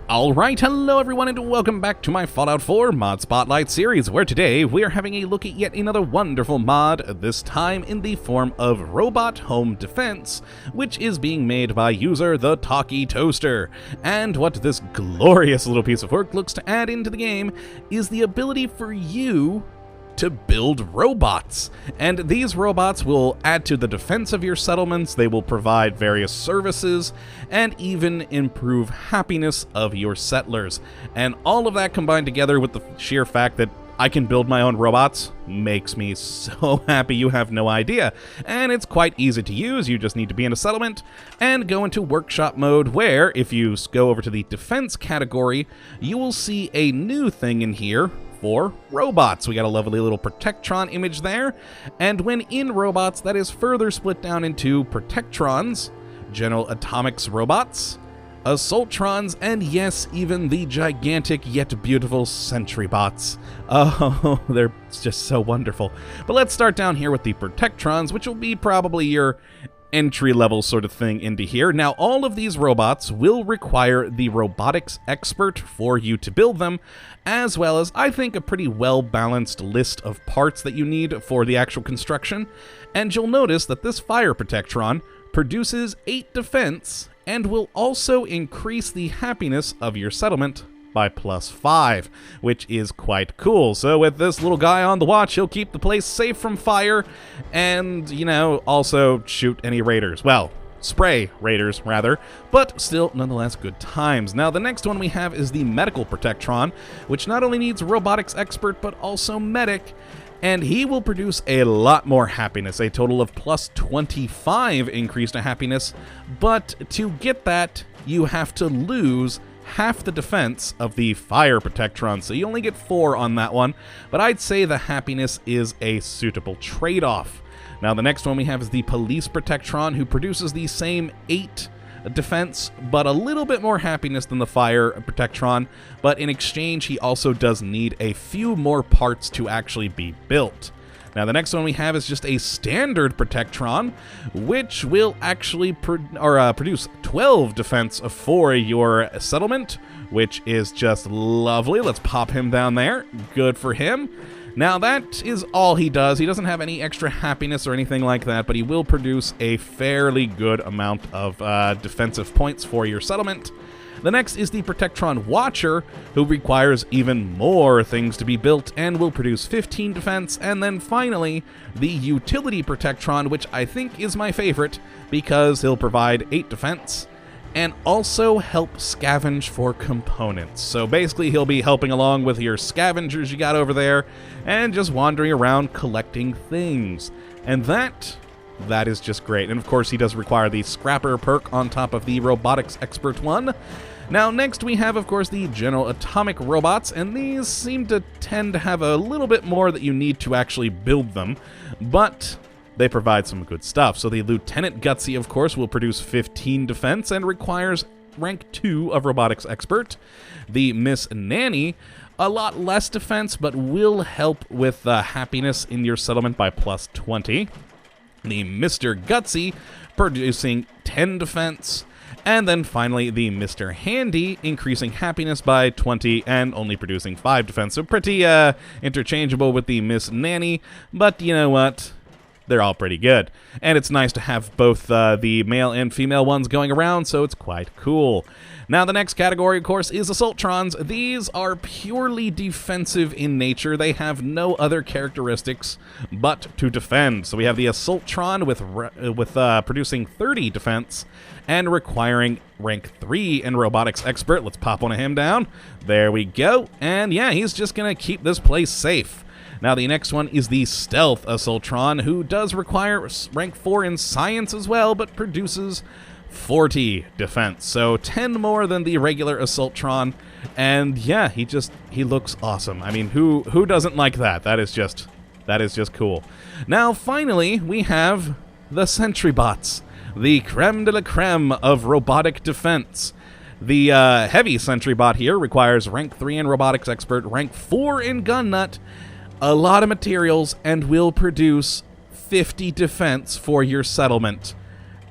Alright, hello everyone and welcome back to my Fallout 4 Mod Spotlight series, where today we are having a look at yet another wonderful mod, this time in the form of Robot Home Defense, which is being made by user The Talkie Toaster. And what this glorious little piece of work looks to add into the game is the ability for you to build robots. And these robots will add to the defense of your settlements, they will provide various services, and even improve happiness of your settlers. And all of that combined together with the sheer fact that I can build my own robots makes me so happy you have no idea. And it's quite easy to use. You just need to be in a settlement and go into workshop mode, where if you go over to the defense category, you will see a new thing in here for robots. We got a lovely little Protectron image there, and when in robots, that is further split down into Protectrons, General Atomics robots, Ultron'S, and yes, even the gigantic yet beautiful Sentry Bots. Oh, they're just so wonderful. But let's start down here with the Protectrons, which will be probably your entry-level sort of thing into here. Now, all of these robots will require the robotics expert for you to build them, as well as, I think, a pretty well-balanced list of parts that you need for the actual construction. And you'll notice that this Fire Protectron produces 8 defense and will also increase the happiness of your settlement by +5, which is quite cool. So with this little guy on the watch, he'll keep the place safe from fire and, you know, also shoot any raiders. Well, spray raiders, rather, but still, nonetheless, good times. Now, the next one we have is the Medical Protectron, which not only needs robotics expert, but also medic, and he will produce a lot more happiness, a total of +25 increase to happiness, but to get that, you have to lose half the defense of the Fire Protectron, so you only get 4 on that one, but I'd say the happiness is a suitable trade-off. Now, the next one we have is the Police Protectron, who produces the same 8 defense, but a little bit more happiness than the Fire Protectron, but in exchange, he also does need a few more parts to actually be built. Now, the next one we have is just a standard Protectron, which will actually produce 12 defense for your settlement, which is just lovely. Let's pop him down there. Good for him. Now, that is all he does. He doesn't have any extra happiness or anything like that, but he will produce a fairly good amount of defensive points for your settlement. The next is the Protectron Watcher, who requires even more things to be built and will produce 15 defense. And then finally, the Utility Protectron, which I think is my favorite because he'll provide 8 defense and also help scavenge for components. So basically, he'll be helping along with your scavengers you got over there and just wandering around collecting things. And that is just great. And of course, he does require the Scrapper perk on top of the Robotics Expert one. Now, next we have, of course, the General Atomic robots, and these seem to tend to have a little bit more that you need to actually build them, but they provide some good stuff. So the Lieutenant Gutsy, of course, will produce 15 defense and requires rank 2 of Robotics Expert. The Miss Nanny, a lot less defense, but will help with happiness in your settlement by +20. The Mr. Gutsy, producing 10 defense. And then finally, the Mr. Handy, increasing happiness by 20 and only producing 5 defense. So pretty interchangeable with the Miss Nanny, but you know what? They're all pretty good. And it's nice to have both the male and female ones going around, so it's quite cool. Now, the next category, of course, is Ultron'S. These are purely defensive in nature. They have no other characteristics but to defend. So we have the Ultron with producing 30 defense and requiring rank 3 in Robotics Expert. Let's pop one of him down. There we go. And yeah, he's just going to keep this place safe. Now, the next one is the Stealth Ultron, who does require rank 4 in Science as well, but produces 40 defense, so 10 more than the regular Ultron, and yeah, he looks awesome. I mean, who doesn't like that? That is just cool. Now, finally, we have the Sentry Bots, the creme de la creme of robotic defense. The heavy Sentry Bot here requires rank 3 in Robotics Expert, rank 4 in Gun Nut, a lot of materials, and will produce 50 defense for your settlement.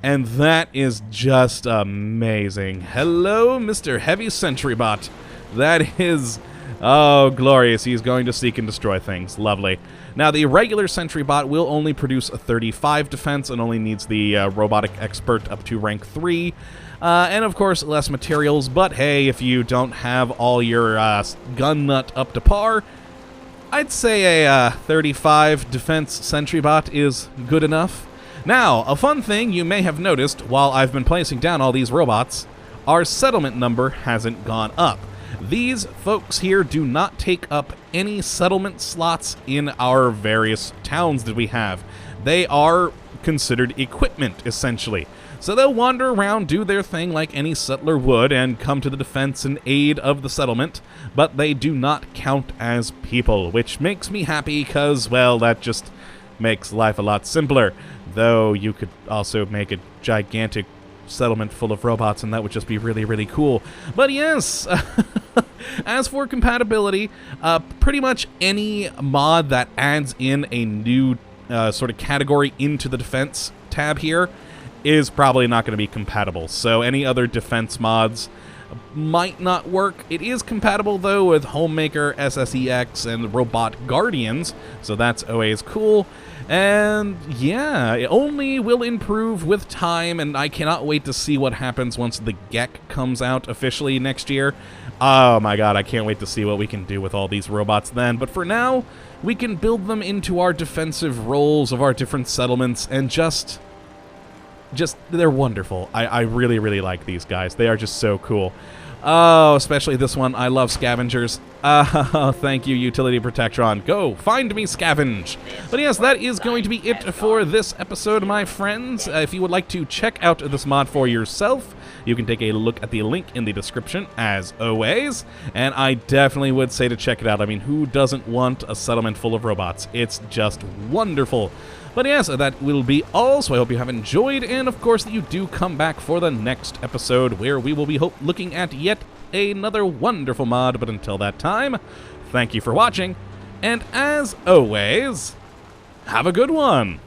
and that is just amazing. Hello, Mr. Heavy Sentry Bot. That is, oh, glorious. He's going to seek and destroy things. Lovely. Now, the regular Sentry Bot will only produce a 35 defense and only needs the Robotic Expert up to rank 3. And, of course, less materials. But, hey, if you don't have all your gun nut up to par, I'd say a 35 defense Sentry Bot is good enough. Now, a fun thing you may have noticed while I've been placing down all these robots, our settlement number hasn't gone up. These folks here do not take up any settlement slots in our various towns that we have. They are considered equipment, essentially. So they'll wander around, do their thing like any settler would, and come to the defense and aid of the settlement, but they do not count as people, which makes me happy because, well, that just makes life a lot simpler. Though you could also make a gigantic settlement full of robots, and that would just be really, really cool. But yes, as for compatibility, pretty much any mod that adds in a new sort of category into the defense tab here is probably not going to be compatible. So any other defense mods might not work. It is compatible, though, with Homemaker, SSEX, and Robot Guardians, so that's always cool. And yeah, it only will improve with time, and I cannot wait to see what happens once the GEC comes out officially next year. Oh my god, I can't wait to see what we can do with all these robots then. But for now, we can build them into our defensive roles of our different settlements, and just they're wonderful. I really, really like these guys. They are just so cool. Oh, especially this one. I love scavengers. Thank you, Utility Protectron. Go, find me, scavenge. But yes, that is going to be it for this episode, my friends. If you would like to check out this mod for yourself, you can take a look at the link in the description, as always. And I definitely would say to check it out. I mean, who doesn't want a settlement full of robots? It's just wonderful. But yes, that will be all, so I hope you have enjoyed, and of course that you do come back for the next episode, where we will be looking at yet another wonderful mod. But until that time, thank you for watching, and as always, have a good one!